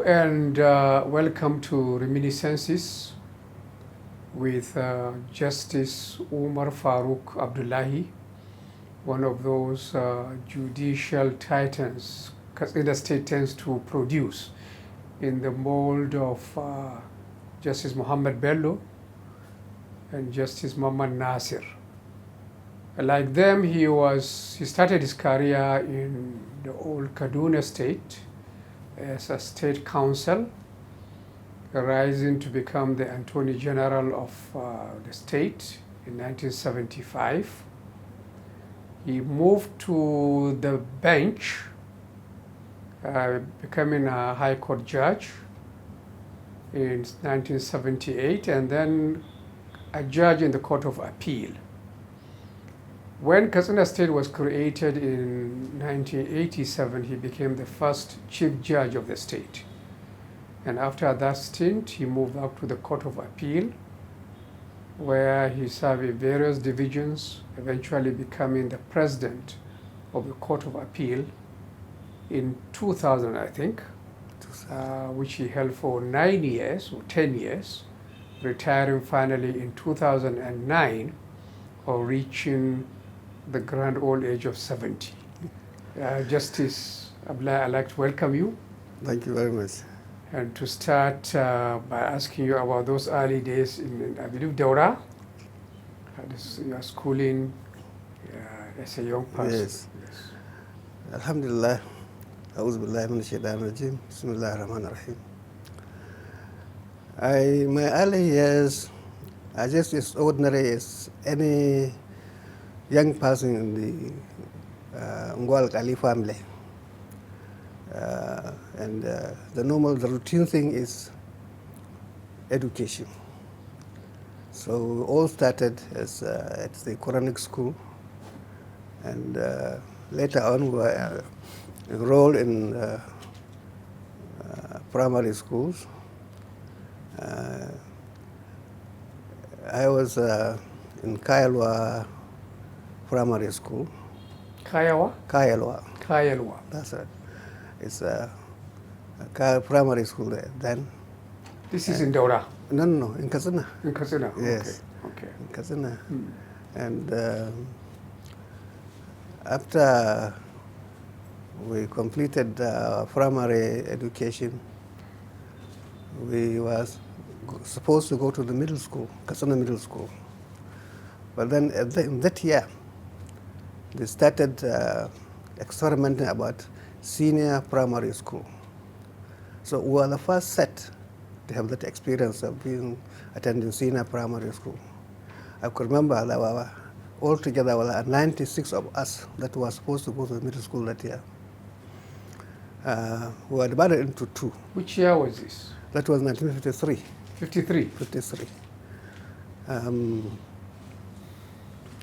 and welcome to Reminiscences with Justice Umar Abdullahi, one of those judicial titans Katsina State tends to produce in the mold of Justice Muhammad Bello and Justice Muhammad Nasir. Like them, he started his career in the old Kaduna State as a state counsel, rising to become the Attorney General of the state in 1975. He moved to the bench, becoming a High Court judge in 1978, and then a judge in the Court of Appeal. When Katsina State was created in 1987, he became the first chief judge of the state. And after that stint, he moved up to the Court of Appeal, where he served in various divisions, eventually becoming the president of the Court of Appeal in 2000, I think, which he held for 9 years or 10 years, retiring finally in 2009 or reaching the grand old age of 70. Justice Abdullahi, I'd like to welcome you. Thank you very much. And to start by asking you about those early days in, I believe, Daura, your schooling as a young person. Yes. Alhamdulillah. A'udhu billahi minash shaitanir rajim. Bismillahir rahmanir rahim. My early years are just as ordinary as any young person in the Ngwal Kali family. And the routine thing is education. So we all started as at the Quranic school, and later on we were enrolled in primary schools. I was in Kayalwa Primary School. Kayalwa? Kayalwa. That's it. It's a primary school there then. This is in Daura? No, in Katsina. In Katsina? Yes. Okay. In Katsina. And after we completed primary education, we was supposed to go to the middle school, Katsina Middle School. But then in that year, they started experimenting about senior primary school. So we were the first set to have that experience of attending senior primary school. I could remember there were altogether 96 of us that were supposed to go to the middle school that year. We were divided into two. Which year was this? That was 1953. 53? 53.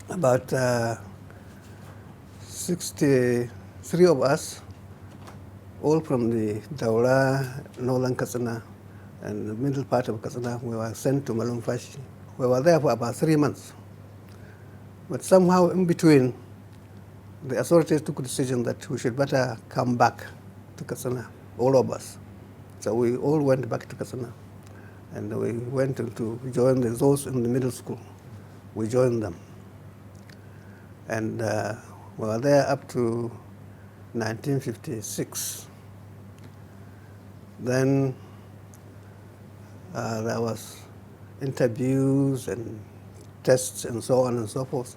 About 63 of us, all from the Daura, Northern Katsina, and the middle part of Katsina, we were sent to Malumfashi. We were there for about 3 months. But somehow in between, the authorities took a decision that we should better come back to Katsina, all of us. So we all went back to Katsina. And we went to join those in the middle school. We joined them. And we were there up to 1956. Then there was interviews and tests and so on and so forth.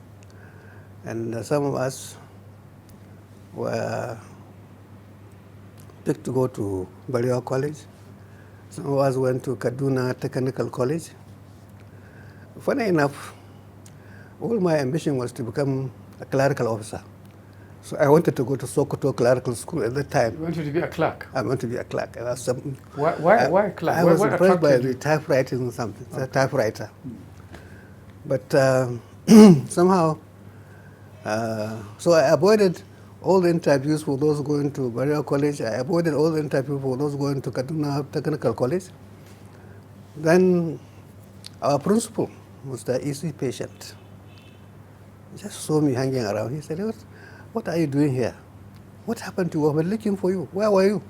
And some of us were picked to go to Baliwa College. Some of us went to Kaduna Technical College. Funny enough, all my ambition was to become a clerical officer. So I wanted to go to Sokoto Clerical School at that time. You wanted to be a clerk? I wanted to be a clerk. Why a clerk? I was impressed by the typewriting or something, okay. A typewriter. But somehow, so I avoided all the interviews for those going to Baliwa College. I avoided all the interviews for those going to Kaduna Technical College. Then our principal was the EC patient. He just saw me hanging around. He said, what are you doing here? What happened to you? I've been looking for you. Where were you?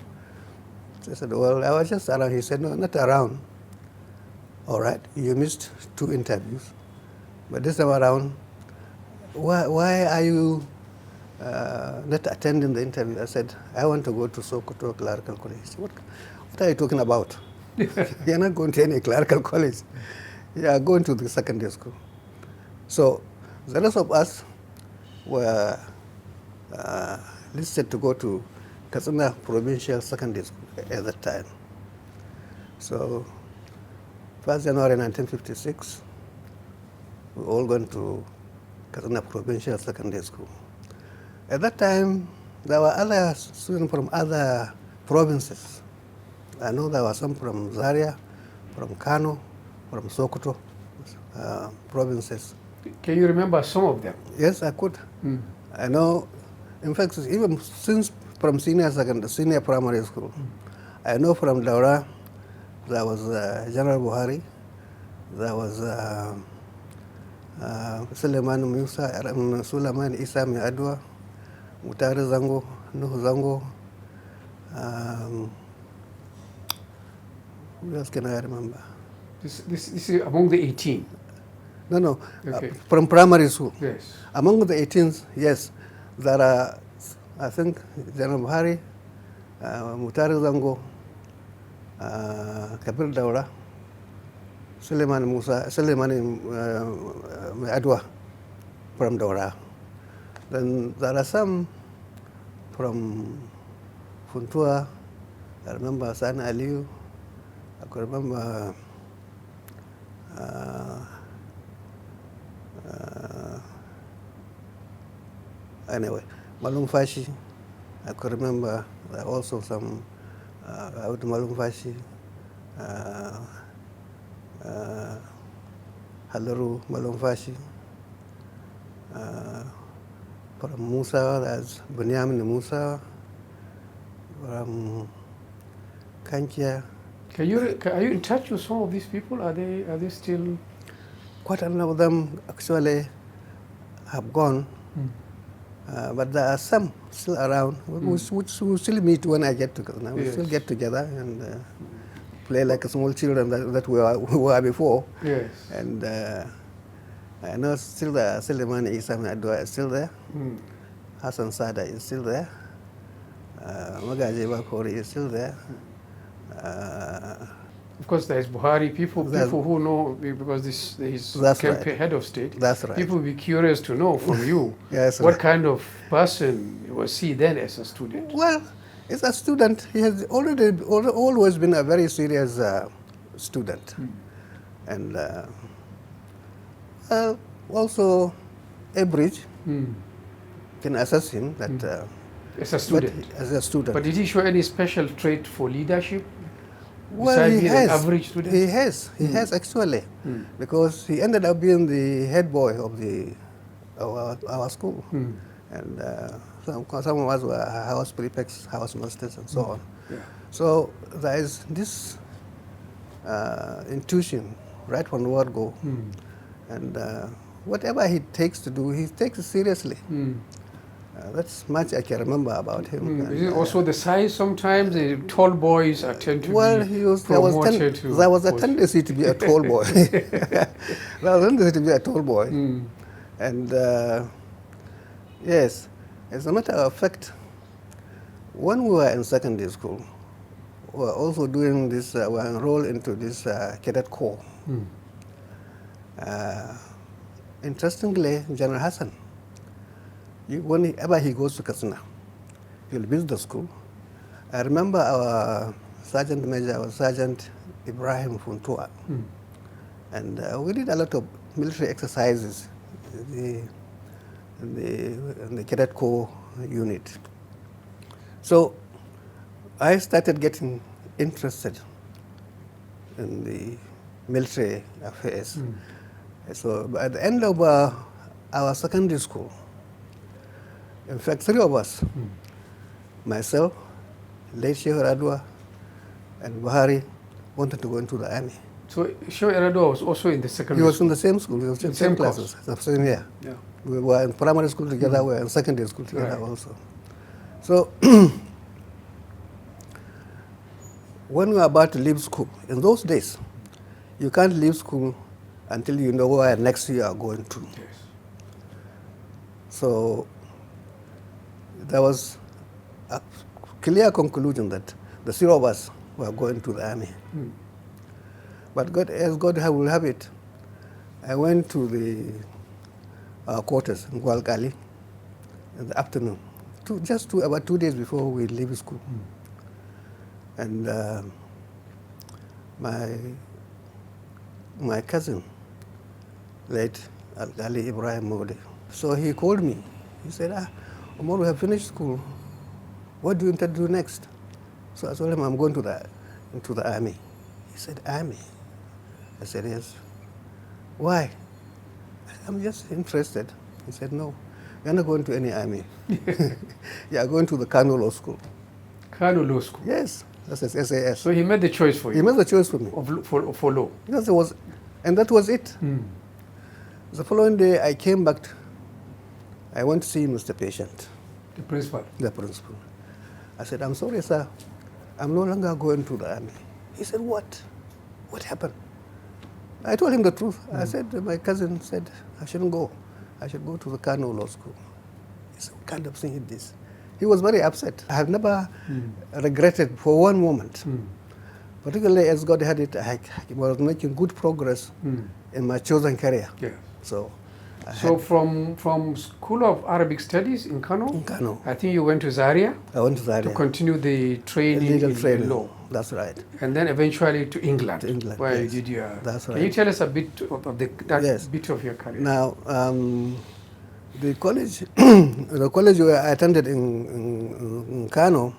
I said, well, I was just around. He said, no, not around. All right, you missed 2 interviews. But this time around, why are you not attending the interview? I said, I want to go to Sokoto Clerical College. What are you talking about? You're not going to any clerical college. You are going to the secondary school. So the rest of us were listed to go to Katsina Provincial Secondary School at that time. So 1st January 1956, we all went to Katsina Provincial Secondary School. At that time, there were other students from other provinces. I know there were some from Zaria, from Kano, from Sokoto provinces. Can you remember some of them? Yes, I could. I know, in fact, even since from senior primary school, I know from Daura, there was General Buhari, there was Suleiman Musa, Suleiman Isa Adwa, Mutare Zango, Nuhu Zango. Who else can I remember? This is among the 18. No. Okay. From primary school. Yes. Among the 18s, yes, there are, I think, General Buhari, Mutare Zango, Kabir Daura, Suleiman Adwa from Daura. Then there are some from Funtua. I remember San Aliu. I could remember anyway, Malum Fashi. I could remember also some out Malum Fashi, Halaru Malum Fashi. From Musa, there's Bunyamin Musa. From Kankia. Are you in touch with some of these people? Are they still? Quite a lot of them actually have gone, but there are some still around, which we still meet when I get together. We still get together and play like small children that we were before. Yes. And I know still there. Suleiman Isa Adwa is still there. Hassan Sada is still there. Magaji Bakori is still there. Of course, there is Buhari. People who know, because he's head of state. That's right. People will be curious to know from you what kind of person was he then as a student? Well, as a student, he has always been a very serious student. And also, Abridge can assess him that as a student. As a student. But did he show any special trait for leadership? Well, he has. An average student? He has actually, because he ended up being the head boy of our school, and some of us were house prefects, house masters, and so on. Yeah. So there is this intuition right from the word go, and whatever he takes to do, he takes it seriously. That's much I can remember about him. Is it also the size sometimes? The tall boys tend to be promoted to... There was a tendency to be a tall boy. There was a tendency to be a tall boy. And yes, as a matter of fact, when we were in secondary school, we were also doing this, we were enrolled into this cadet corps. Interestingly, General Hassan, whenever he goes to Katsina, he'll visit the school. I remember our Sergeant Major, our Sergeant Ibrahim Funtua, and we did a lot of military exercises in the cadet corps unit. So I started getting interested in the military affairs. So at the end of our secondary school, in fact, 3 of us, myself, late Sheikh Radwa, and Buhari, wanted to go into the army. So Sheikh Radwa was also in the secondary school? He was in the same school, he was in the same classes, same year. Yeah. We were in primary school together, we were in secondary school together also. So when we are about to leave school, in those days, you can't leave school until you know where next you are going to. Yes. So there was a clear conclusion that the three of us were going to the army. But God, as God will have it, I went to the quarters in Gualgali in the afternoon, about 2 days before we leave school. And my cousin, late Ali Ibrahim Mode, so he called me. He said, Umar, we have finished school. What do you intend to do next? So I told him, I'm going into the army. He said, army? I said, yes. Why? I'm just interested. He said, no, you're not going to any army. You are going to the Kano Law School. Kano Law School? Yes, that's his SAS. So he made the choice for you? He made the choice for me. For law? Yes, and that was it. The following day, I came back. I went to see Mr. Patient. The principal? The principal. I said, I'm sorry, sir. I'm no longer going to the army. He said, what? What happened? I told him the truth. I said, my cousin said, I shouldn't go. I should go to the Kano Law School. He said, what kind of thing is this? He was very upset. I have never regretted for one moment. Particularly as God had it, I was making good progress in my chosen career. Yeah. So from School of Arabic Studies in Kano? In Kano. I think you went to Zaria? I went to Zaria. To continue the training in law. That's right. And then eventually to England. To England, where yes. you did your... That's right. Can you tell us a bit of Yes. bit of your career? Now, the college, the college where I attended in Kano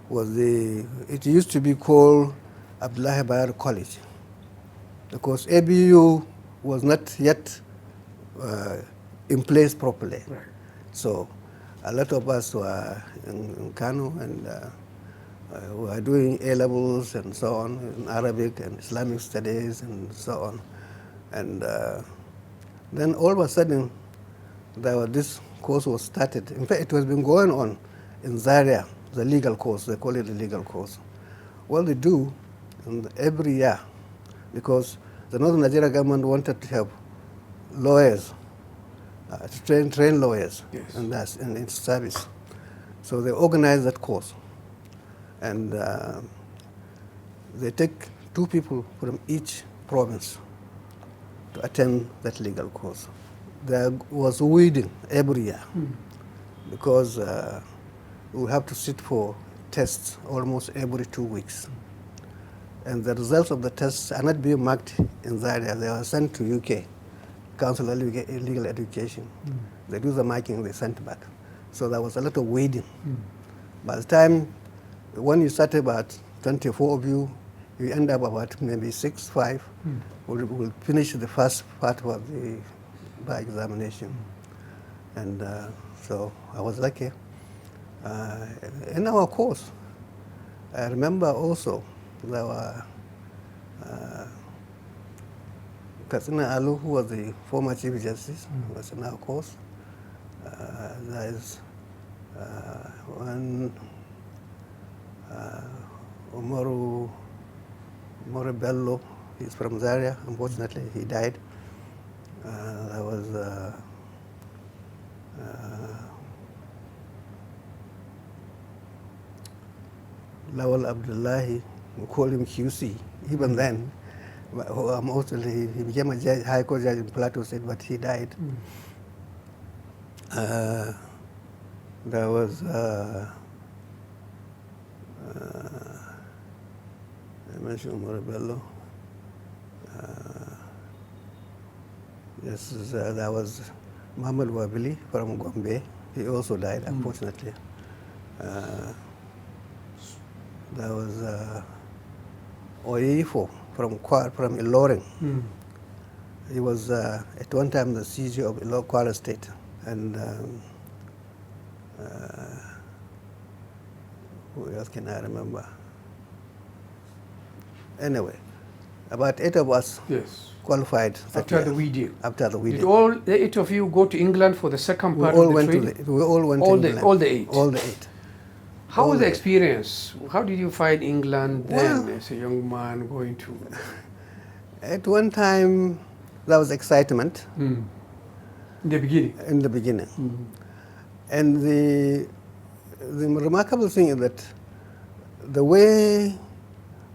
was it used to be called Abdullahi College, because ABU was not yet in place properly. Right. So a lot of us were in Kano and were doing A-levels and so on, in Arabic and Islamic studies and so on. And then all of a sudden, this course was started. In fact, it has been going on in Zaria, the legal course. They call it the legal course. What they do every year, because the Northern Nigeria government wanted to have lawyers, to train lawyers, yes. and that's in its service. So they organize that course, and they take 2 people from each province to attend that legal course. There was weeding every year because we have to sit for tests almost every 2 weeks. And the results of the tests are not being marked in Zaria. They are sent to UK, Council of Legal Education. They do the marking, they sent back. So there was a lot of weeding. By the time, when you start about 24 of you, you end up about maybe 6, 5. We'll finish the first part of the bar examination. And so I was lucky. In our course, I remember also there were Katsina Alu, who was the former Chief Justice, was in our course. There is one Umar Bello, he's from Zaria. Unfortunately, he died. There was Lawal Abdullahi, we call him QC. Even then, mostly he became a judge, High Court judge in Plateau State, but he died. There was I mentioned Umar Bello. Yes, there was Muhammad Wabili from Gombe. He also died, unfortunately. There was Oyeifo from Ilorin. He was at one time the CG of Kwara State. And who else can I remember? Anyway, about 8 of us qualified. After the weeding? After the weeding. Did all the 8 of you go to England for the second part of the training? We all went to England. All the 8? All the 8. How was the experience? How did you find England then Well, as a young man going to... at one time, there was excitement In the beginning? in the beginning. And the remarkable thing is that the way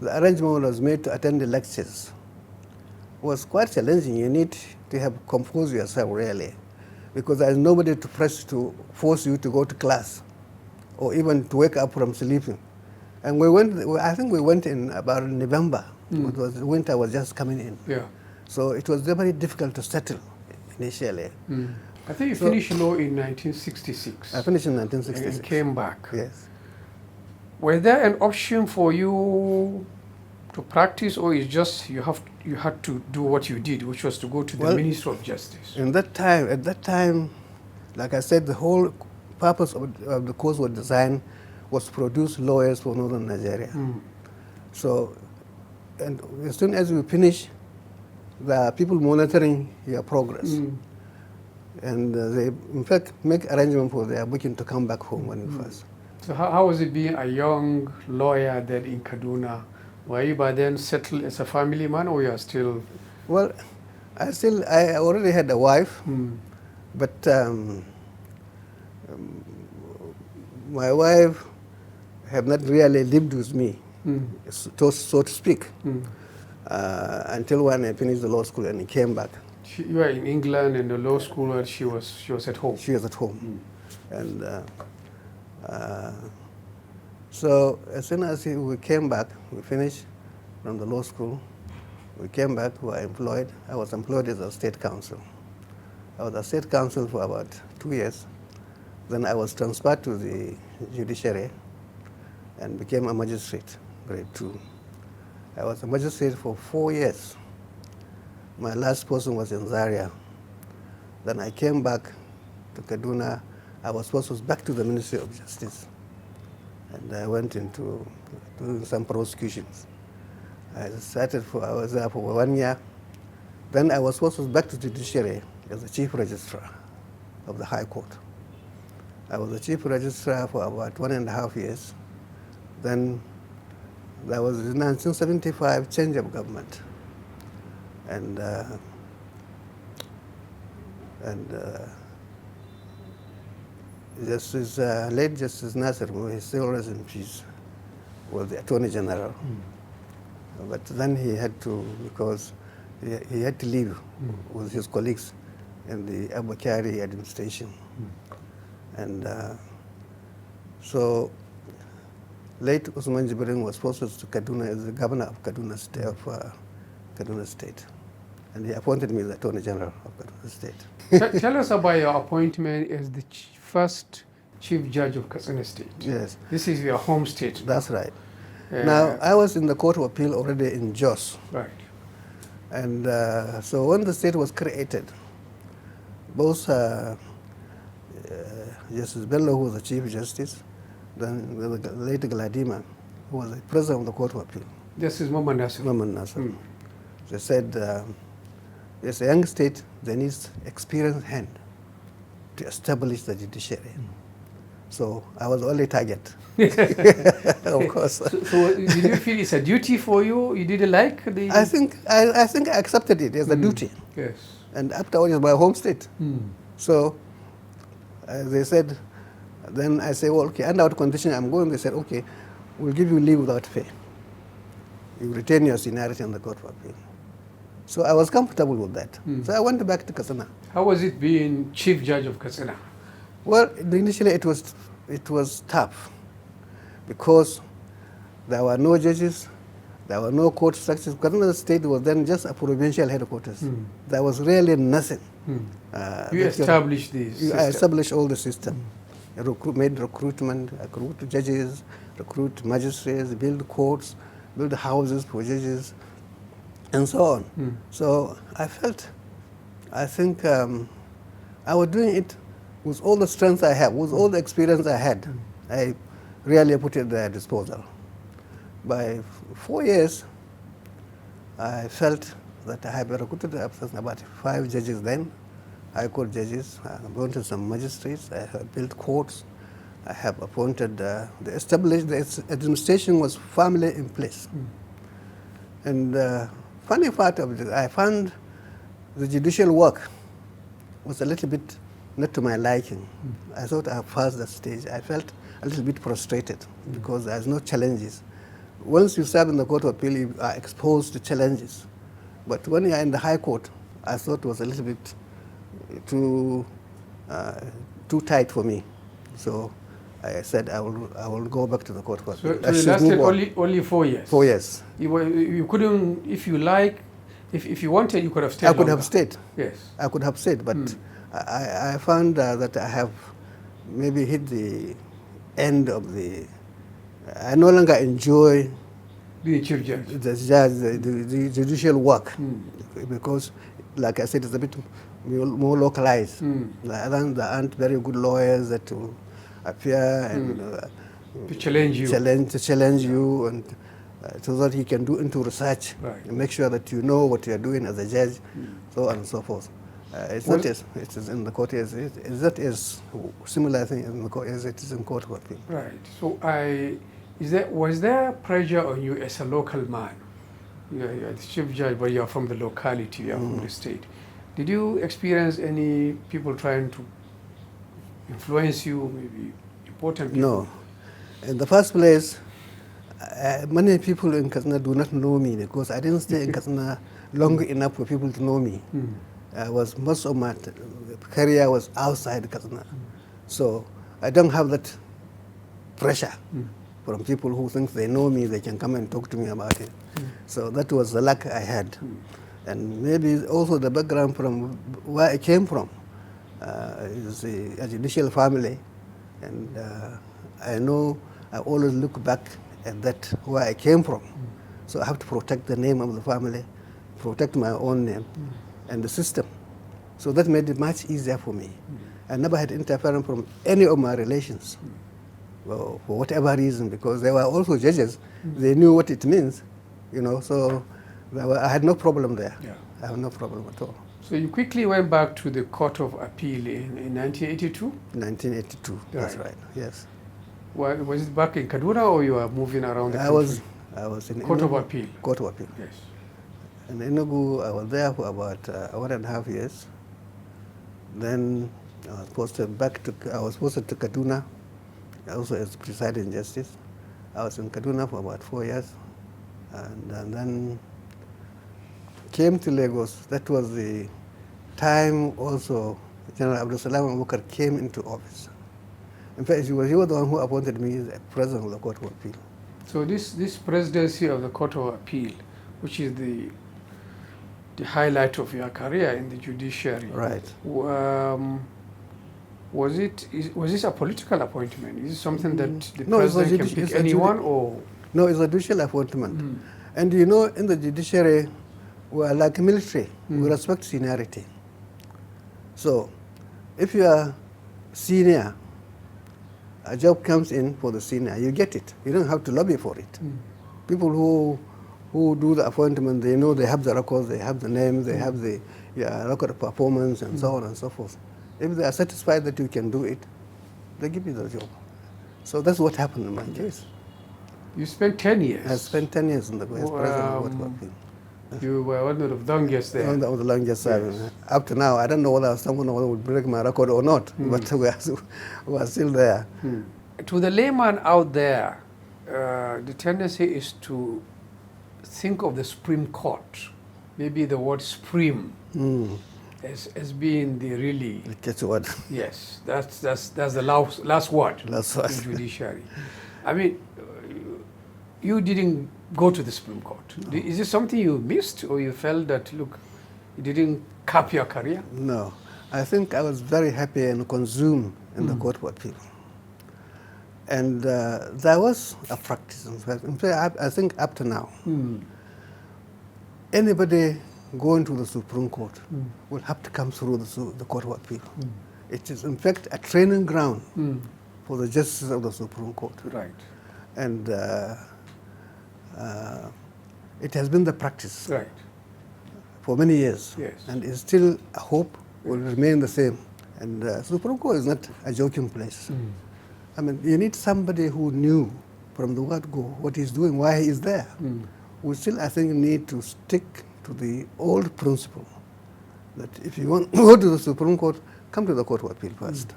the arrangement was made to attend the lectures was quite challenging. You need to have composed yourself, really, because there is nobody to press to force you to go to class or even to wake up from sleeping. And we went, I think we went in about November. It was, winter was just coming in. Yeah. So it was very difficult to settle initially. I think you finished law in 1966. I finished in And 1966. came back. Yes. Was there an option for you to practice, or is just you had to do what you did, which was to go to the Well, Ministry of Justice? at that time, like I said, the whole purpose of the course was designed was to produce lawyers for northern Nigeria. So, and as soon as we finish, there are people monitoring your progress. And they, in fact, make arrangements for their booking to come back home when we first. So how was it being a young lawyer then in Kaduna? Were you by then settled as a family man, or you are still... Well, I already had a wife, but my wife have not really lived with me, so to speak, until when I finished the law school and came back. You were in England in the law school, and she was at home. She was at home. And so as soon as we came back, we finished from the law school, we came back, we were employed. I was employed as a state counsel. I was a state counsel for about 2 years. Then I was transferred to the judiciary and became a magistrate, grade 2. I was a magistrate for 4 years. My last post was in Zaria. Then I came back to Kaduna. I was posted back to the Ministry of Justice. And I went into doing some prosecutions. I was there for 1 year. Then I was posted back to the judiciary as the chief registrar of the High Court. I was the chief registrar for about 1.5 years. Then there was in 1975 change of government. And late Justice Nasser, he still rests in peace, was the Attorney General. But then he had to, because he had to leave with his colleagues in the Abdullahi administration. And so late Usman Jibrin was posted to Kaduna as the governor of Kaduna State. And he appointed me as the Attorney General of Kaduna State. Tell us about your appointment as the first Chief Judge of Katsina State. Yes. This is your home state. That's right. Now, I was in the Court of Appeal already in Jos. Right. And so when the state was created, both Justice Bello, who was the Chief Justice, then the late Galadima, who was the President of the Court of Appeal. Justice Muhammad Nasser. Muhammad Nasser. They said, as a young state, they need experienced hand to establish the judiciary. So I was the only target, of course. So did you feel it's a duty for you? You didn't like the... I think I accepted it as a duty. Yes. And after all, it's my home state. So they said, then I say, well, okay, under what condition I'm going? They said, okay, we'll give you leave without pay. You retain your seniority on the Court of Appeal. So I was comfortable with that. So I went back to Katsina. How was it being Chief Judge of Katsina? Well, initially it was tough because there were no judges, there were no court structures. Katsina State was then just a provincial headquarters. There was really nothing. You established this. I established all the system. Made recruitment, recruit judges, recruit magistrates, build courts, build houses for judges, and so on. So I think I was doing it with all the strength I have, with all the experience I had. I really put it at their disposal. By 4 years, I felt that I had recruited about 5 judges then, High Court judges. I appointed some magistrates. I built courts. I have appointed, the administration was firmly in place. And funny part of it, I found the judicial work was a little bit not to my liking. I thought I passed that stage. I felt a little bit frustrated because there's no challenges. Once you serve in the Court of Appeal, you are exposed to challenges. But when you are in the High Court, I thought it was a little bit too tight for me. So I said I will go back to the Court of Appeal. So you lasted only 4 years? 4 years. You couldn't, if you like, if you wanted, you could have stayed I could longer. have stayed. Yes. I could have stayed, but I found that I have maybe hit the end of the... I no longer enjoy Being Chief Judge. the judicial work because, like I said, it's a bit more localized. There aren't very good lawyers that will appear and to challenge you. Challenge you, and so that he can do into research and make sure that you know what you are doing as a judge, so on and so forth. It's not as it is in the court as it's not as similar thing in the court as it is in Court of Appeal. Right. So was there pressure on you as a local man? You're the chief judge, but you're from the locality, you're from the state. Did you experience any people trying to influence you, maybe important people? No. In the first place, many people in Katsina do not know me because I didn't stay in Katsina long enough for people to know me. Most of my career was outside Katsina. So I don't have that pressure from people who think they know me, they can come and talk to me about it. So that was the luck I had. And maybe also the background from where I came from is a judicial family. And I know I always look back at that, where I came from. So I have to protect the name of the family, protect my own name and the system. So that made it much easier for me. I never had interference from any of my relations, well, for whatever reason, because they were also judges. They knew what it means, so I had no problem there. Yeah. I had no problem at all. So you quickly went back to the Court of Appeal in 1982? 1982, that's right, yes. Was it back in Kaduna or you were moving around the country? I was in Court of Appeal. Court of Appeal. Yes. In Enugu, I was there for about 1.5 years. Then I was posted to Kaduna, also as presiding justice. I was in Kaduna for about 4 years, and then came to Lagos. That was the time also General Abdullahi came into office. In fact, he was the one who appointed me as president of the Court of Appeal. So this presidency of the Court of Appeal, which is the highlight of your career in the judiciary, right? Was this a political appointment? Is it something that the president can pick anyone, or? No, it's a judicial appointment. And in the judiciary, we're like military. We respect seniority. So, if you are senior, a job comes in for the senior, you get it. You don't have to lobby for it. People who do the appointment, they know they have the records, they have the name, they have the record of performance, and so on and so forth. If they are satisfied that you can do it, they give you the job. So that's what happened in my case. You spent 10 years? I spent 10 years in the vice president of Court of Appeal. You were one of the longest there. One of the longest serving. Yes. Up to now, I don't know whether someone would break my record or not, but we are still there. To the layman out there, the tendency is to think of the Supreme Court, maybe the word supreme, as being the really... The catch word. Yes, that's the last word in judiciary. I mean, you didn't go to the Supreme Court. No. Is this something you missed, or you felt that, look, you didn't cap your career? No. I think I was very happy and consumed in the Court of Appeal. And there was a practice. In fact, I think up to now, anybody going to the Supreme Court will have to come through the Court of Appeal. It is, in fact, a training ground for the justices of the Supreme Court. Right. And it has been the practice for many years. Yes. And it's still, I hope, will remain the same. And Supreme Court is not a joking place. I mean, you need somebody who knew from the word go what he's doing, why he is there. We still, I think, need to stick to the old principle that if you want to go to the Supreme Court, come to the Court of Appeal first.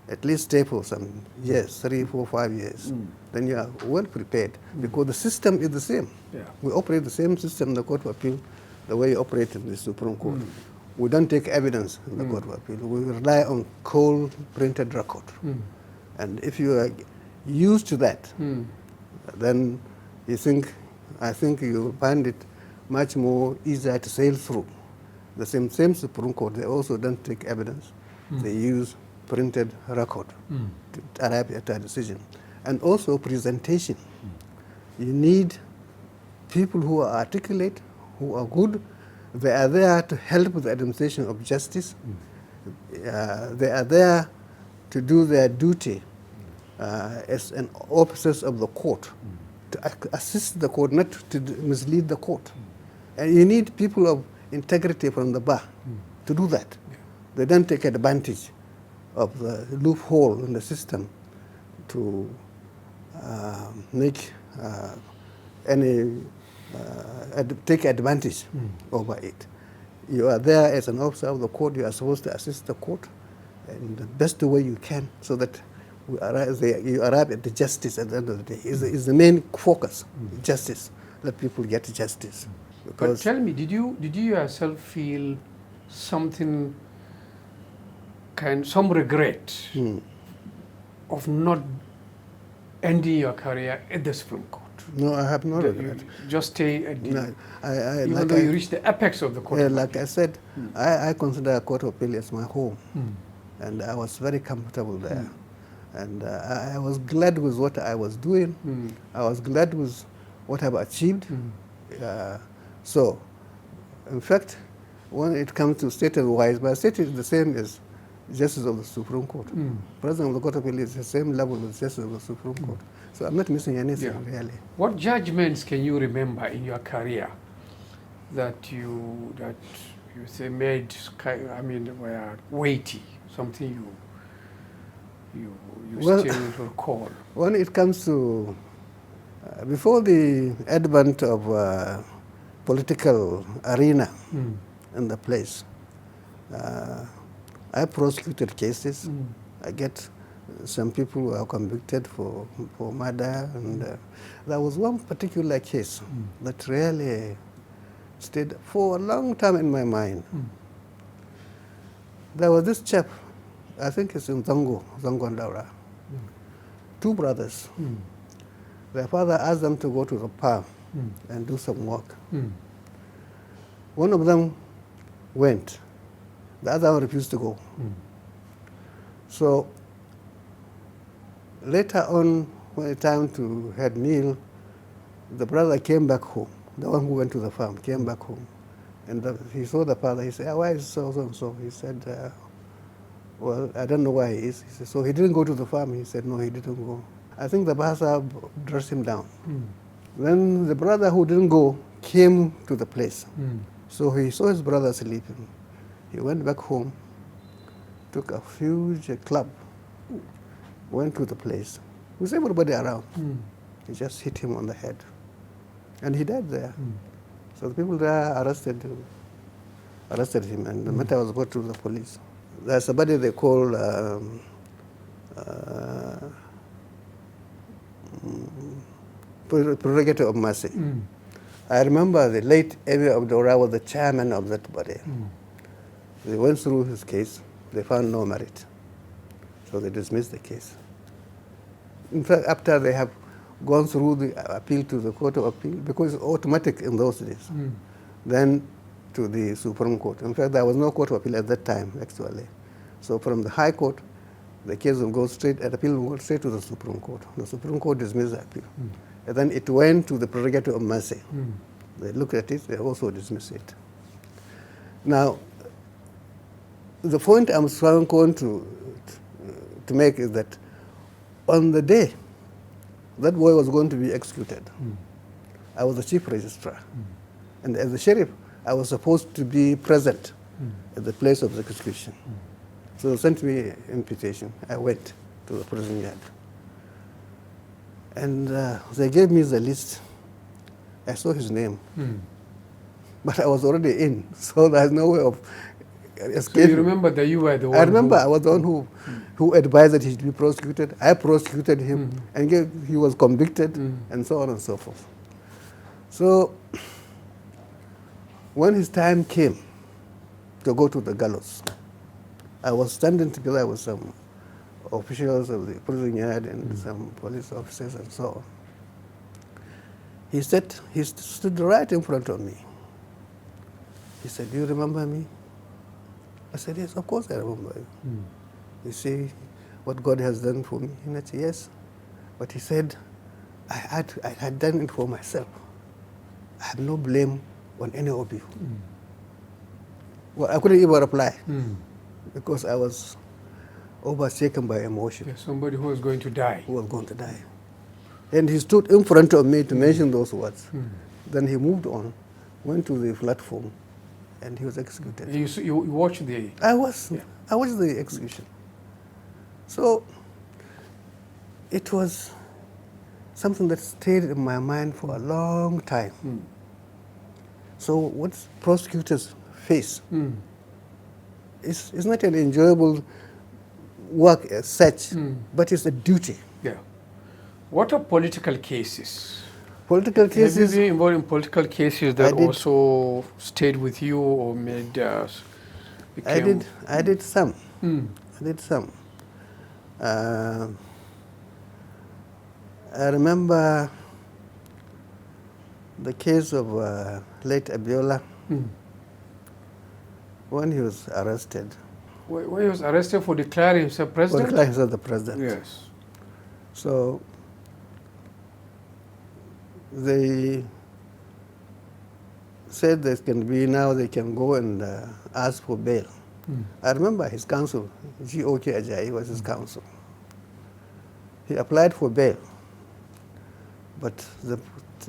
At least stay for some years, 3, 4, 5 years. Then you are well prepared because the system is the same. Yeah. We operate the same system in the Court of Appeal the way you operate in the Supreme Court. We don't take evidence in the Court of Appeal. We rely on cold printed record. And if you are used to that, then I think you will find it much more easier to sail through. The same Supreme Court, they also don't take evidence. They use printed record to arrive at a decision. And also presentation. You need people who are articulate, who are good. They are there to help with the administration of justice. They are there to do their duty as an officers of the court, to assist the court, not to mislead the court. And you need people of integrity from the bar to do that. They don't take advantage of the loophole in the system to take advantage over it. You are there as an officer of the court. You are supposed to assist the court in the best way you can so that you arrive at the justice at the end of the day. Is the main focus, justice. Let people get justice. But tell me, did you yourself feel something, some regret of not ending your career at the Supreme Court? No, I have no regret. Just stay at the... No, even though you reached the apex of the court. Like I said, I consider a Court of Appeal as my home. And I was very comfortable there. And I was glad with what I was doing. I was glad with what I've achieved. So, in fact, when it comes to status-wise, but status is the same as Justice of the Supreme Court. President of the Court of Appeal is the same level as Justice of the Supreme Court. So I'm not missing anything, really. What judgments can you remember in your career that you say made, were weighty, something you still recall? When it comes to, before the advent of political arena in the place, I prosecuted cases. I get some people who are convicted for murder, and there was one particular case that really stayed for a long time in my mind. There was this chap, I think it's in Zango and Daura, two brothers. Their father asked them to go to the farm and do some work. One of them went. The other one refused to go. So later on, when it time to have meal, the brother came back home. The one who went to the farm came back home. And he saw the father. He said, why is so and so? He said, well, I don't know why he is. He said, so he didn't go to the farm? He said, no, he didn't go. I think the Bahasa dressed him down. Then the brother who didn't go came to the place. So he saw his brother sleeping. He went back home, took a huge club, went to the place with everybody around. He just hit him on the head. And he died there. So the people there arrested him, and the matter was brought to the police. There's somebody they call prerogative of mercy. I remember the late Emir Abdullahi was the chairman of that body. They went through his case. They found no merit. So they dismissed the case. In fact, after they have gone through the appeal to the Court of Appeal, because it's automatic in those days, then to the Supreme Court. In fact, there was no Court of Appeal at that time, actually. So from the High Court, the case will go straight, an appeal will go straight to the Supreme Court. The Supreme Court dismissed the appeal. And then it went to the prerogative of mercy. They looked at it, they also dismissed it. Now, the point I'm going to make is that on the day that boy was going to be executed, I was the chief registrar. And as the sheriff, I was supposed to be present at the place of the execution. So they sent me an invitation. I went to the prison yard. And they gave me the list. I saw his name, but I was already in, so there's no way of escaping. So you remember that you were the one I remember I was the one who advised that he should be prosecuted. I prosecuted him, and he was convicted, and so on and so forth. So when his time came to go to the gallows, I was standing together with some officials of the prison yard and some police officers and so on. He stood right in front of me. He said, "Do you remember me?" I said, "Yes, of course I remember you. You see what God has done for me?" And I said, "Yes." But he said, I had done it for myself. I have no blame on any of you. Well, I couldn't even reply because I was overtaken by emotion. Yeah, somebody who was going to die. Who was going to die. And he stood in front of me to mention those words. Then he moved on, went to the platform, and he was executed. You watched the... I watched the execution. So it was something that stayed in my mind for a long time. So what prosecutors face is not an enjoyable work as such, but it's a duty. Yeah. What are political cases? Political cases... Have you been involved in political cases that also stayed with you or made... I did some. I did some. I remember the case of late Abdullahi when he was arrested. When he was arrested for declaring himself president? For declaring himself the president. Yes. So they said they can go and ask for bail. I remember his counsel, G.O.K. Ajayi was his counsel. He applied for bail, but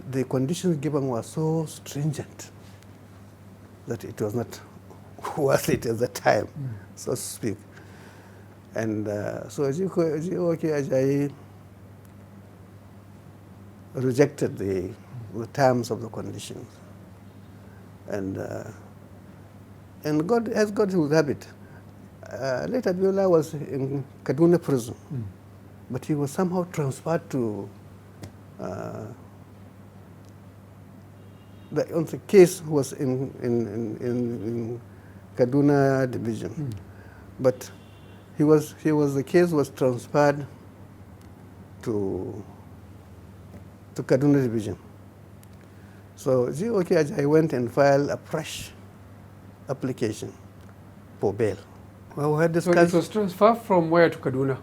the conditions given were so stringent that it was not worth it at the time, so to speak. And so G.O.K. Ajayi rejected the terms of the conditions. And God has got his habit. Late Abdullahi was in Kaduna prison, but he was somehow transferred to the case was in Kaduna division, but the case was transferred to Kaduna division. So G.O.K. Ajayi went and filed a fresh application for bail. Well, we had discussed. So it was transferred from where to Kaduna?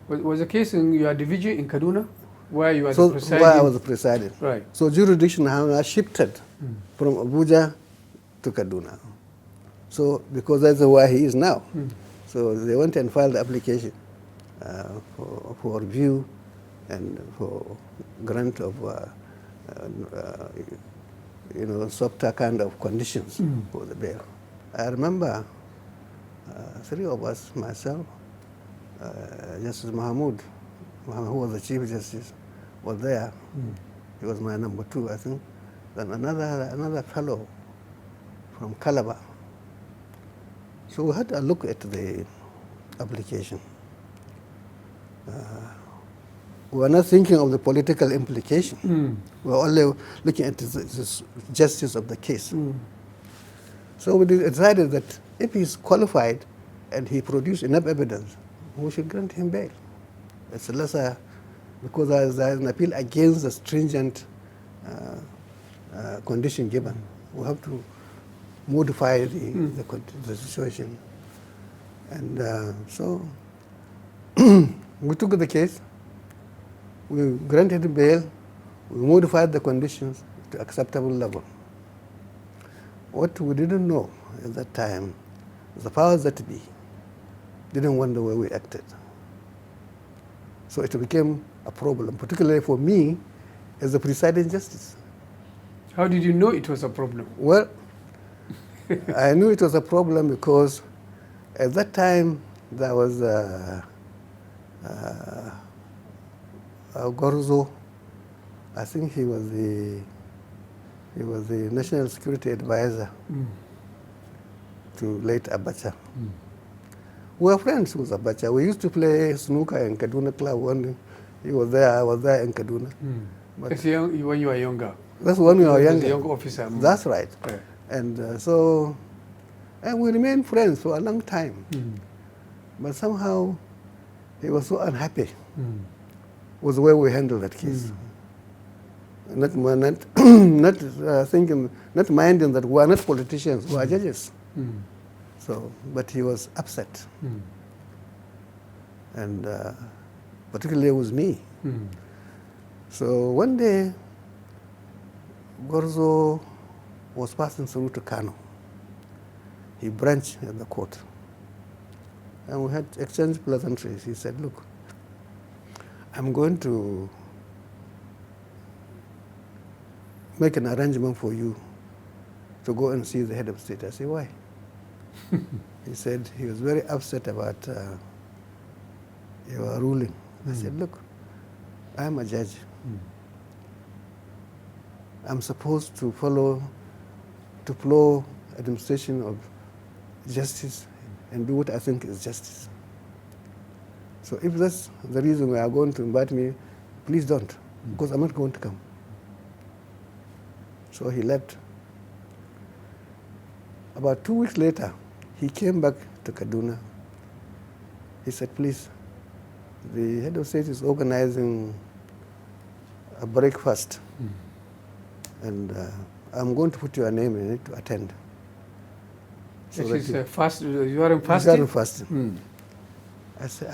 Was the case in your division in Kaduna, where you were the presiding? Where I was presiding. Right. So jurisdiction has shifted from Abuja to Kaduna. So because that's where he is now. So they went and filed the application for review and for grant of softer kind of conditions for the bail. I remember three of us, myself, Justice Mahmoud, who was the Chief Justice, was there. He was my number 2, I think. Then another fellow from Calabar. So we had a look at the application. We were not thinking of the political implication. We were only looking at the justice of the case. So we decided that if he's qualified and he produced enough evidence, we should grant him bail. It's a lesser, because there's an appeal against the stringent condition given. We have to modify the situation. And so we took the case, we granted him bail, we modified the conditions to acceptable level. What we didn't know at that time, the powers that be didn't want the way we acted. So it became a problem, particularly for me as the presiding justice. How did you know it was a problem? Well, I knew it was a problem because at that time there was Gorzo, I think he was the national security advisor to late Abacha. We were friends with Abacha. We used to play snooker in Kaduna Club. When he was there, I was there in Kaduna. But It's young, when you were younger. that's when we were He was younger. a young officer. That's right. Yeah. And and we remained friends for a long time. But somehow he was so unhappy with the way we handled that case. Not thinking, not minding that we are not politicians, we are judges. So, but he was upset, and particularly with me. So one day, Gorzo was passing through to Kano. He branched at the court, and we had exchanged pleasantries. He said, "Look, I'm going to make an arrangement for you to go and see the head of state." I said, "Why?" He said he was very upset about your ruling. I said, "Look, I'm a judge. I'm supposed to follow administration of justice and do what I think is justice. So if that's the reason why you are going to invite me, please don't, because I'm not going to come." So he left. About 2 weeks later, he came back to Kaduna. He said, "Please, the head of state is organizing a breakfast, and I'm going to put your name in it to attend." So This that is fast. You are in you fasting? are fasting. I said,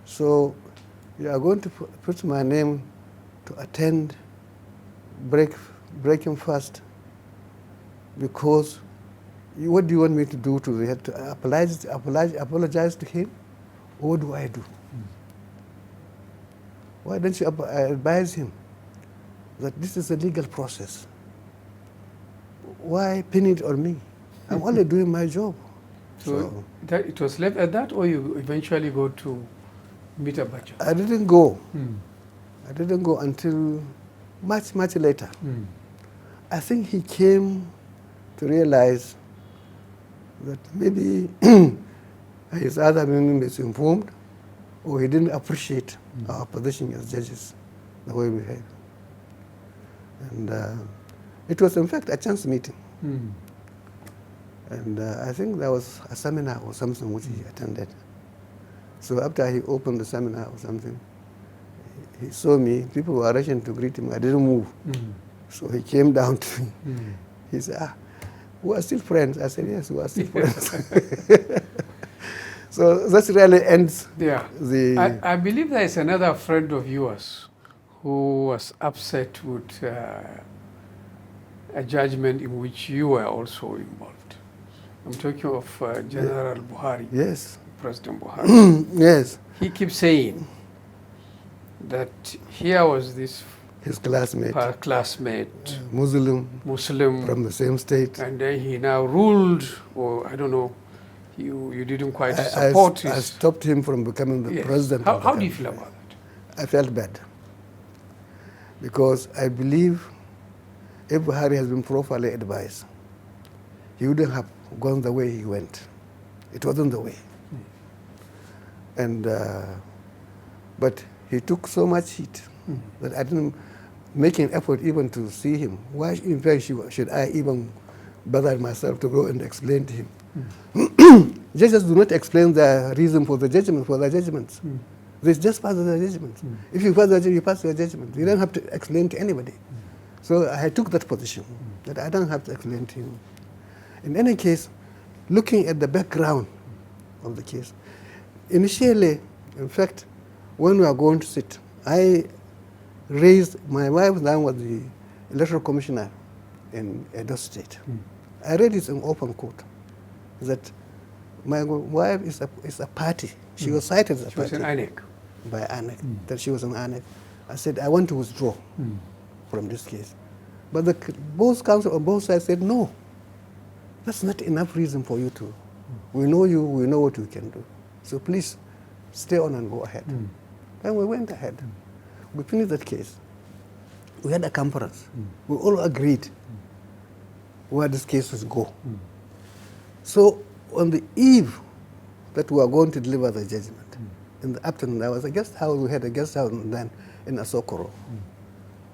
so you are going to put my name to attend breaking fast because what do you want me to do to the head? To apologize to him? Or what do I do? Why don't you advise him that this is a legal process? Why pin it on me? I'm only doing my job. So it was left at that, or you eventually go to meet Abacha? I didn't go. I didn't go until much later. I think he came to realize that maybe his other being misinformed, or he didn't appreciate our position as judges, the way we had. And it was in fact a chance meeting. And I think there was a seminar or something which he attended. So after he opened the seminar or something, he saw me, people were rushing to greet him, I didn't move. So he came down to me. He said, we are still friends. I said, yes, we are still friends. So that really ends the... I believe there is another friend of yours who was upset with a judgment in which you were also involved. I'm talking of General Buhari. Yes. President Buhari. Yes. He keeps saying that here was this his classmate, Muslim from the same state, and then he now ruled, or I don't know, you didn't quite support his... I stopped him from becoming the president. How do you feel about that? I felt bad, because I believe if Buhari has been properly advised, he wouldn't have gone the way he went. It wasn't the way. And but he took so much heat that I didn't make an effort even to see him. Why, in fact, should I even bother myself to go and explain to him? Judges do not explain the reason for the judgment, for their judgments. They just pass their judgment. If you pass the judgment, you pass your judgment. You don't have to explain to anybody. So I took that position, that I don't have to explain to him. In any case, looking at the background of the case, initially, in fact, when we were going to sit, I raised, my wife then was the electoral commissioner in Edo State. I raised it in open court that my wife is a party. She was cited as a party. She was an INEC. By INEC, that she was an INEC. I said, I want to withdraw from this case. But both counsel on both sides said, no, that's not enough reason for you to. We know you, we know what you can do. So please stay on and go ahead. And we went ahead. we finished that case. We had a conference. We all agreed where this case was go. So on the eve that we were going to deliver the judgment, in the afternoon, there was a guest house. We had a guest house then in Asokoro.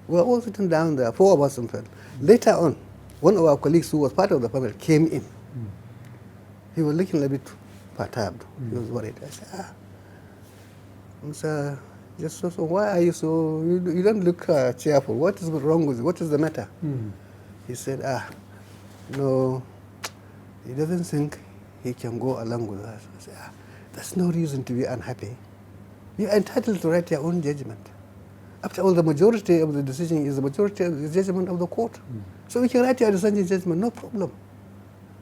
We were all sitting down there, 4 of us in fact. Later on, one of our colleagues who was part of the panel came in. He was looking a bit perturbed. He was worried. I said, so why are you so, you don't look cheerful. What is wrong with you? What is the matter? He said, no, he doesn't think he can go along with us. I said, that's no reason to be unhappy. You're entitled to write your own judgment. After all, the majority of the decision is the majority of the judgment of the court. So we can write your decision judgment, no problem.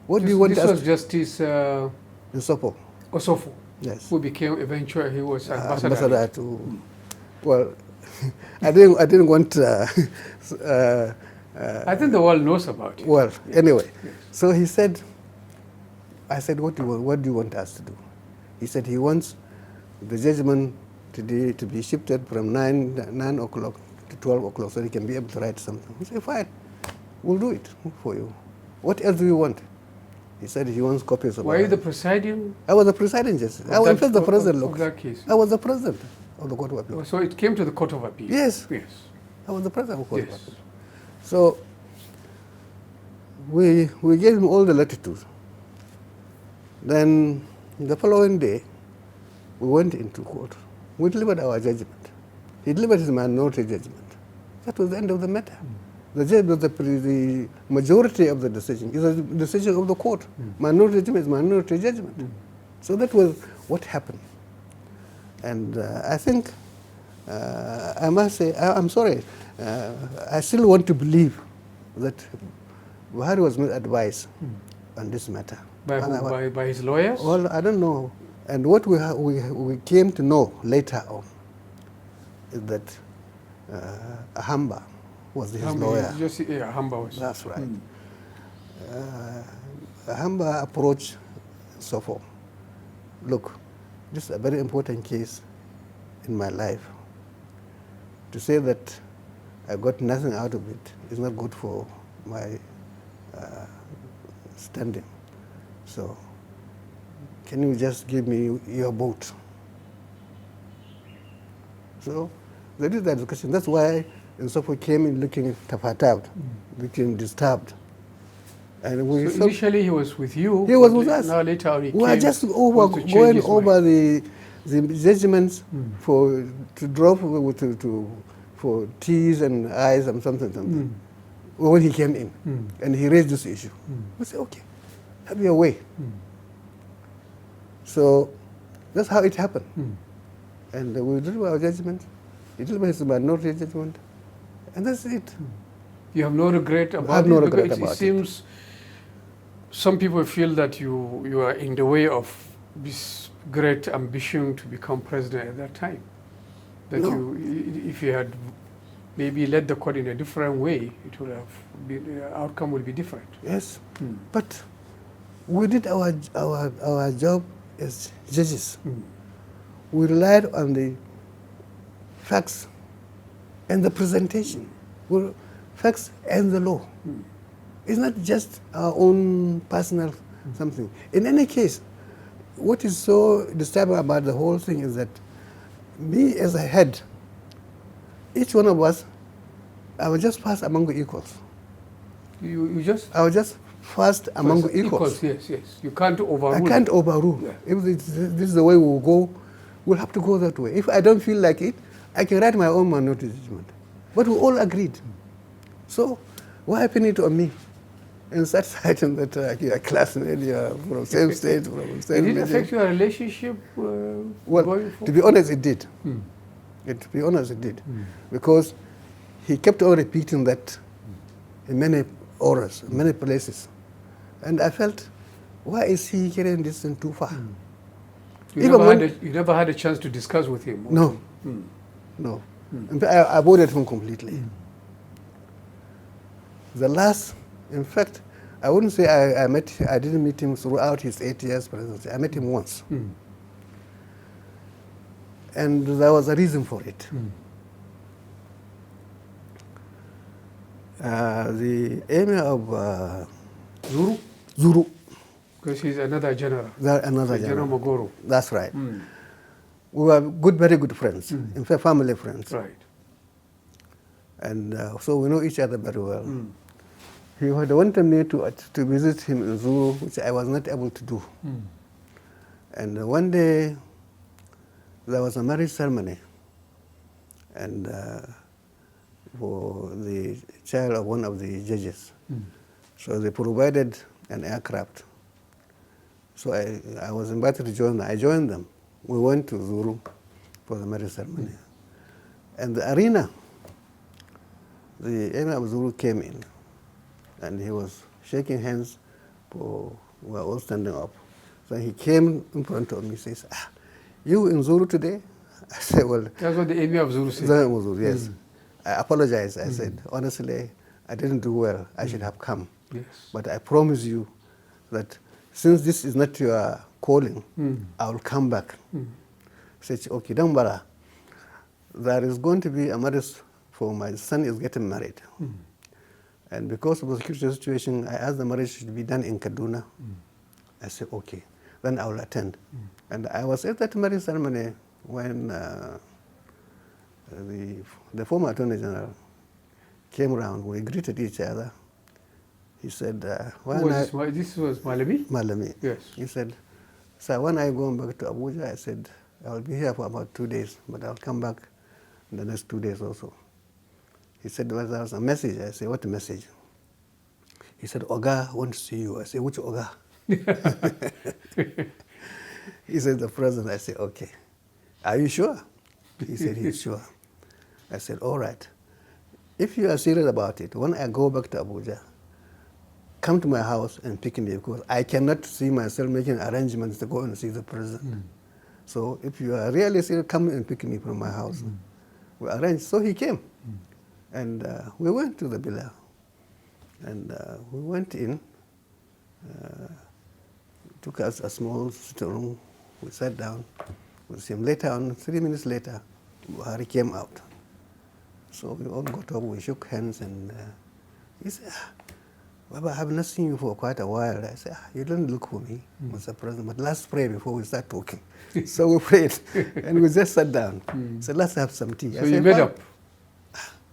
What do you want? This was Justice Osofo. Osofo. Yes. Who became eventually, he was ambassador to. Well, I didn't want. I think the world knows about it. Well, anyway, so he said. I said, what do you want us to do? He said he wants the judgment today to be shifted from 9 o'clock to 12 o'clock so he can be able to write something. He said, fine, we'll do it for you. What else do you want? He said he wants copies of. Were you the presiding? I was the presiding judge. I was the president. Of that case. I was the president of the Court of Appeal. So it came to the Court of Appeal. Yes. Yes. I was the president of the Court of Appeal. So we gave him all the latitude. Then the following day, we went into court. We delivered our judgment. He delivered his minority judgment. That was the end of the matter. The majority of the decision is a decision of the court. Minority judgment is minority judgment. So that was what happened. And I think, I must say, I'm sorry, I still want to believe that Buhari was not advised on this matter. By who? By his lawyers? Well, I don't know. And what we came to know later on is that Ahamba was his lawyer. Ahamba was. That's right. Ahamba approached Sofo. Look, this is a very important case in my life. To say that I got nothing out of it is not good for my standing. So, can you just give me your vote? So, they did that discussion. That's why Sofo came in looking perturbed, looking disturbed. And we so initially he was with you. He was with us. Now later on he we were just going over the judgments to drop for T's and I's and something. When he came in and he raised this issue, we said, okay, have your way. So that's how it happened. And we did our judgment. He did his minority judgment, and that's it. You have no regret about it? I have no regret about it. It seems some people feel that you are in the way of this great ambition to become president at that time. That if you had maybe led the court in a different way, it would have been, the outcome would be different. Yes, but we did our job as judges. We relied on the facts and the presentation. Facts and the law. It's not just our own personal something. In any case, what is so disturbing about the whole thing is that me as a head, each one of us, I was just first among the equals. I was just first among the equals. Yes. You can't overrule. I can't overrule. Yeah. If this is the way we'll go, we'll have to go that way. If I don't feel like it, I can write my own minority judgment. But we all agreed. So why happen it on me? And start citing that your classmate, you're from same state, from same Did it affect your relationship going forward? To be honest, it did. To be honest, it did. Because he kept on repeating that in many auras, many places. And I felt, why is he carrying this thing too far? You never had a chance to discuss with him? No. No. I avoided him completely. The last, in fact, I wouldn't say I didn't meet him throughout his 8 years presidency. I met him once. And there was a reason for it. The emir of Zuru? Zuru, Because he's another general. another General general. Magoro. That's right. Mm. We were very good friends, in fact, family friends. Right. And so we know each other very well. Mm. He had wanted me to visit him in Zulu, which I was not able to do. Mm. And one day, there was a marriage ceremony, and for the child of one of the judges. Mm. So they provided an aircraft. So I was invited to join them. I joined them. We went to Zuru for the marriage ceremony. And the arena, the emir of Zuru came in, and he was shaking hands. We were all standing up. So he came in front of me, says, you in Zuru today? I said, well... That's what the emir of Zuru said. Zuru, yes. I apologized. I said, honestly, I didn't do well. I should have come. Yes. But I promise you that since this is not your calling, I will come back. He said, okay, don't bother. There is going to be a marriage for my son is getting married. And because of the security situation, I asked the marriage to be done in Kaduna. I said, okay, then I will attend. And I was at that marriage ceremony when the former Attorney General came around. We greeted each other. He said, this was Malami? Malami. Yes. He said, sir, when I go back to Abuja, I said, I will be here for about 2 days, but I'll come back in the next 2 days also. He said, well, there was a message. I said, what message? He said, Oga wants to see you. I said, which Oga? He said, the president. I said, okay. Are you sure? He said, he's sure. I said, all right. If you are serious about it, when I go back to Abuja, come to my house and pick me, because I cannot see myself making arrangements to go and see the president. So if you are really serious, come and pick me from my house. We arranged. So he came. And we went to the villa. And we went in, took us a small sitting room. We sat down with him. Later on, 3 minutes later, Buhari came out. So we all got up, we shook hands, and he said, Baba, I have not seen you for quite a while. I said, you don't look for me, Mr. President, but let's pray before we start talking. So we prayed, and we just sat down. He said, let's have some tea. So you made up?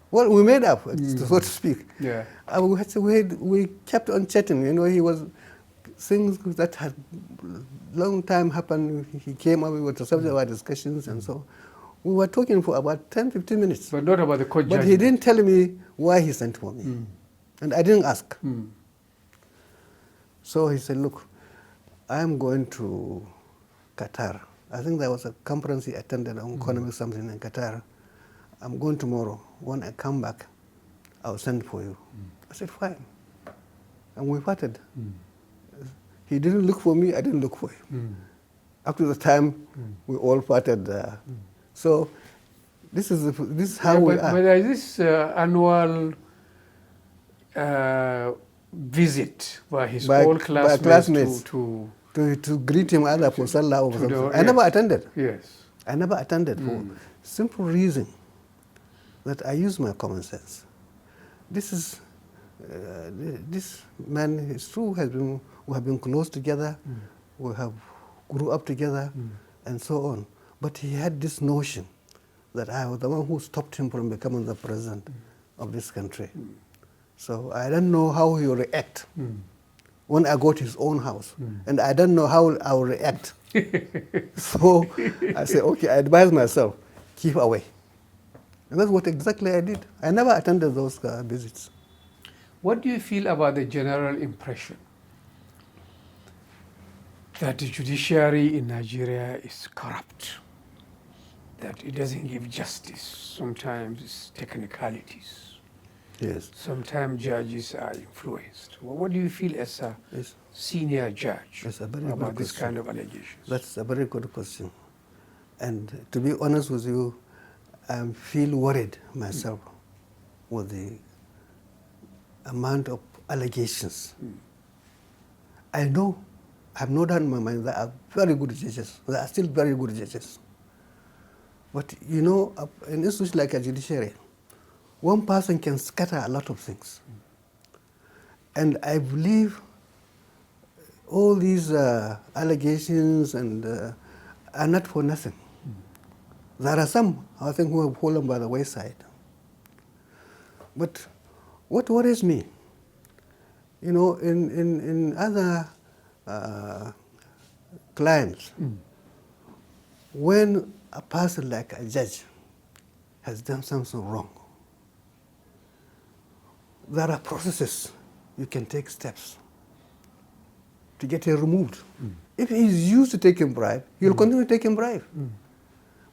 Well, we made up, so to speak. Yeah. We kept on chatting. You know, he was things that had long time happened. He came up with the subject of our discussions, and so we were talking for about 10, 15 minutes. But not about the court judgment. But he didn't tell me why he sent for me. And I didn't ask. So he said, look, I'm going to Qatar. I think there was a conference he attended on economic something in Qatar. I'm going tomorrow. When I come back, I'll send for you. I said, fine. And we parted. He didn't look for me, I didn't look for him. Up to the time, we all parted. So this is how we are. But there is this annual visit by his old classmates to greet him either for Salah or something. I never attended. Yes. I never attended for simple reason that I use my common sense. This man, it's true, we have been close together, we have grew up together, and so on. But he had this notion that I was the one who stopped him from becoming the president of this country. So I don't know how he will react when I go to his own house. And I don't know how I will react. So I said, okay, I advise myself, keep away. And that's what exactly I did. I never attended those visits. What do you feel about the general impression that the judiciary in Nigeria is corrupt, that it doesn't give justice, sometimes it's technicalities? Yes. Sometimes judges are influenced. Well, what do you feel as a senior judge about this kind of allegations? That's a very good question. And to be honest with you, I feel worried myself with the amount of allegations. I have no doubt in my mind that are very good judges. They are still very good judges. But you know, an institution like a judiciary, one person can scatter a lot of things. And I believe all these allegations are not for nothing. There are some, I think, who have fallen by the wayside. But what worries me, you know, in other clients, when a person like a judge has done something wrong, there are processes. You can take steps to get him removed. If he's used to taking bribe, he'll continue taking bribe.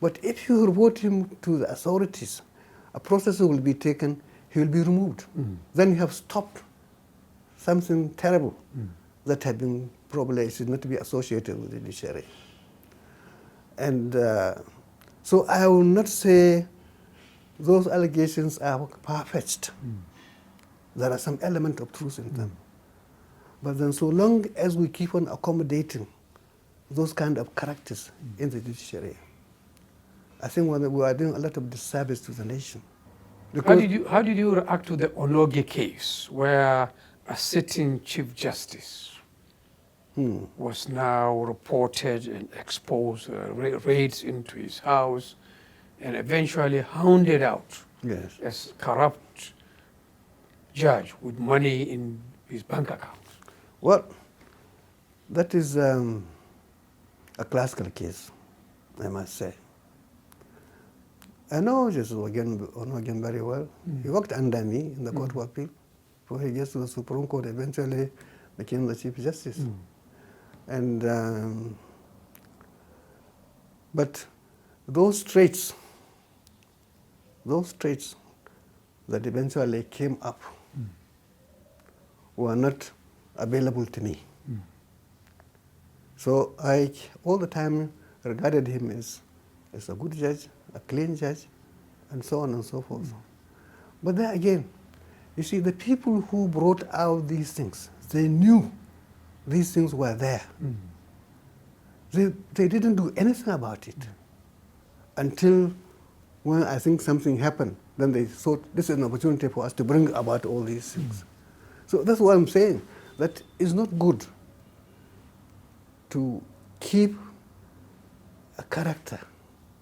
But if you report him to the authorities, a process will be taken, he will be removed. Then you have stopped something terrible that had been probably should not be associated with the judiciary. And so I will not say those allegations are far-fetched. There are some element of truth in them. But then so long as we keep on accommodating those kind of characters in the judiciary, I think we are doing a lot of disservice to the nation. How did you react to the Onoge case, where a sitting Chief Justice was now reported and exposed, raids into his house, and eventually hounded out as corrupt judge with money in his bank account? Well, that is a classical case, I must say. I know Justice Onogen very well. He worked under me in the Court of Appeal before he gets to the Supreme Court, eventually became the Chief Justice. And but those traits that eventually came up were not available to me. So I all the time regarded him as a good judge, a clean judge, and so on and so forth. But then again, you see, the people who brought out these things, they knew these things were there. They didn't do anything about it until when I think something happened. Then they thought this is an opportunity for us to bring about all these things. So that's what I'm saying, that it's not good to keep a character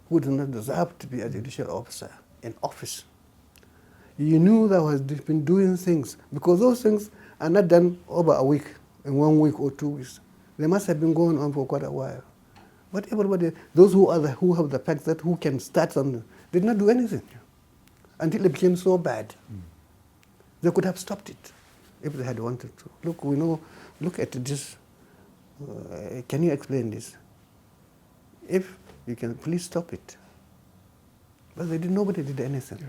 who does not deserve to be a judicial officer in office. You knew that was been doing things, because those things are not done over a week, in 1 week or 2 weeks. They must have been going on for quite a while. But everybody, those who have the fact that who can start something, did not do anything until it became so bad. They could have stopped it if they had wanted to. Look, we know. Look at this. Can you explain this? If you can, please stop it. But nobody did anything.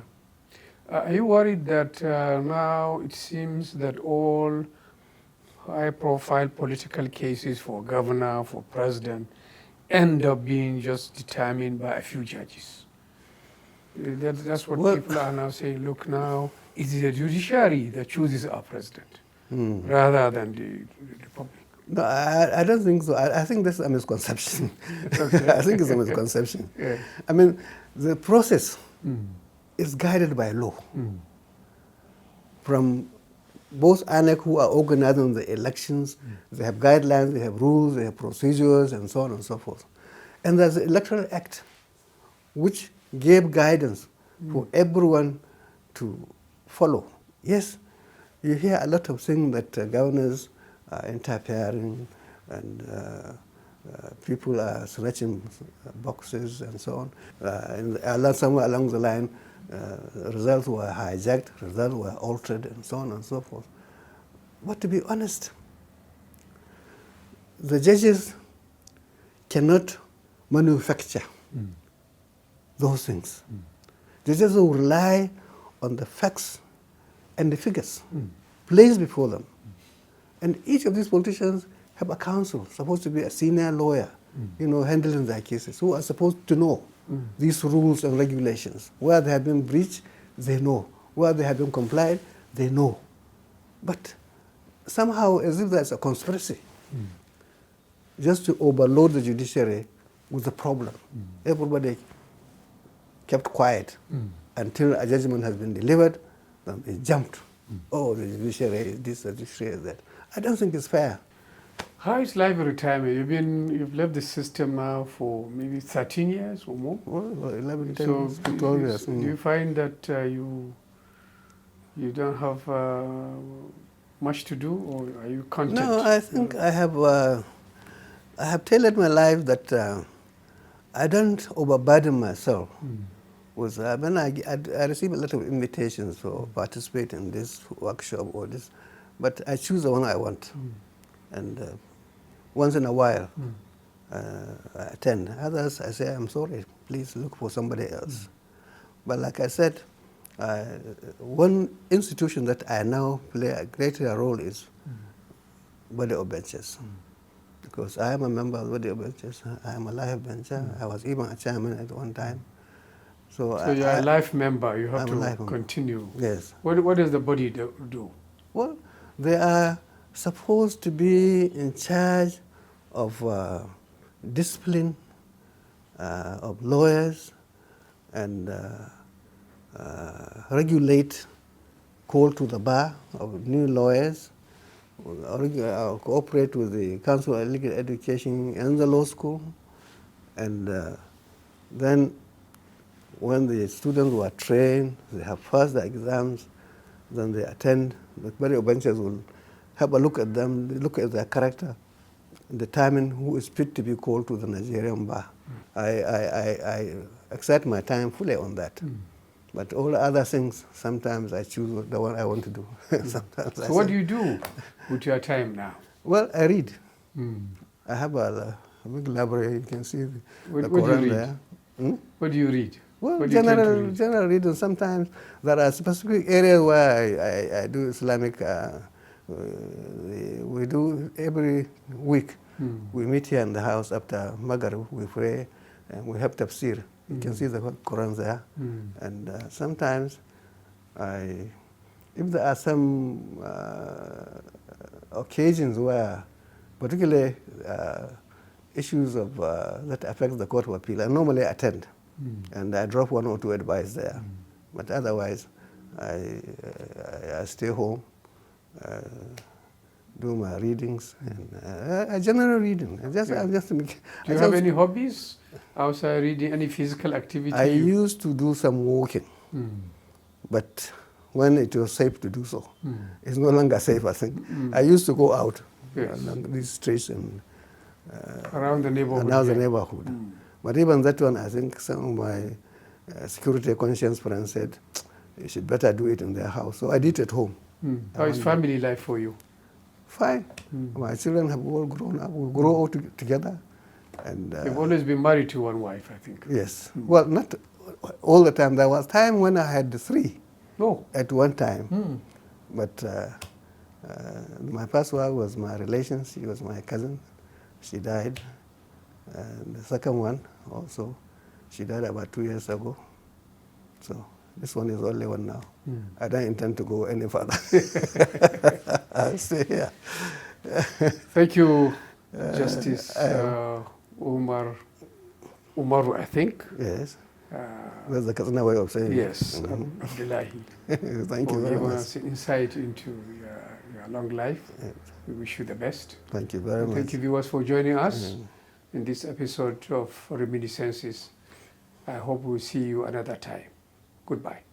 Are you worried that now it seems that all high-profile political cases for governor, for president, end up being just determined by a few judges? That's what people are now saying. Look, now it is the judiciary that chooses our president rather than the public. No, I don't think so. I think that's a misconception. I think it's a misconception. I mean, the process is guided by law. From both ANEC, who are organizing the elections, they have guidelines, they have rules, they have procedures, and so on and so forth. And there's the Electoral Act, which gave guidance for everyone to follow. Yes, you hear a lot of things that governors are interfering and people are snatching boxes and so on. And somewhere along the line, results were hijacked, results were altered, and so on and so forth. But to be honest, the judges cannot manufacture those things. The judges will rely on the facts and the figures placed before them. And each of these politicians have a counsel, supposed to be a senior lawyer, handling their cases, who are supposed to know these rules and regulations. Where they have been breached, they know. Where they have been complied, they know. But somehow, as if there's a conspiracy, just to overload the judiciary with the problem. Everybody kept quiet until a judgment has been delivered, then they jumped. Oh, the judiciary is this, the judiciary is that. I don't think it's fair. How is life in retirement? You've left the system now for maybe 13 years or more. Well, 11, 10, So 12 years. do you find that you don't have much to do, or are you content? No, I think I have tailored my life that I don't overburden myself. With, when I receive a lot of invitations for participate in this workshop or this, but I choose the one I want. And once in a while, I attend. Others, I say, I'm sorry, please look for somebody else. But like I said, one institution that I now play a greater role is body of benches. Because I am a member of the body of benches. I am a life bencher. I was even a chairman at one time. So you're a life member. You have I'm to continue. Yes. What does the body do? Well, they are supposed to be in charge of discipline of lawyers and regulate call to the bar of new lawyers, cooperate with the Council of Legal Education and the law school, and then when the students were trained, they have passed the exams, then they attend. The body of benches will have a look at them, look at their character, determine who is fit to be called to the Nigerian bar. I accept my time fully on that. But all the other things, sometimes I choose the one I want to do. Sometimes so what do you do with your time now? Well, I read. I have a big library. You can see the What do Quran you read? there. What do you read? Well, general reading. Sometimes there are specific areas where I do Islamic. We do every week. We meet here in the house after Maghrib. We pray and we have tafsir. You can see the Quran there. And sometimes, if there are some occasions where, particularly issues of that affect the Court of Appeal, I normally attend. And I drop one or two advice there. But otherwise, I stay home, do my readings, and I generally reading. Do you have any hobbies outside reading? Any physical activity? I used to do some walking, but when it was safe to do so, it's no longer safe. I think I used to go out along these streets and around the neighborhood. Around the neighborhood. But even that one, I think some of my security conscience friends said, you should better do it in their house. So I did it at home. How is family life for you? Fine. My children have all grown up. We grow all together. And you've always been married to one wife, I think. Yes. Well, not all the time. There was time when I had three at one time. But my first wife was my relation. She was my cousin. She died. And the second one also, she died about 2 years ago. So this one is only one now. I don't intend to go any further. I'll stay here. Thank you, Justice Umar, I think. Yes. That's the Katsina way of saying yes, it. Yes, Abdullahi. Thank you very much. Giving us insight into your long life. Yes. We wish you the best. Thank you very much. Thank you, viewers, for joining us in this episode of Reminiscences. I hope we'll see you another time. Goodbye.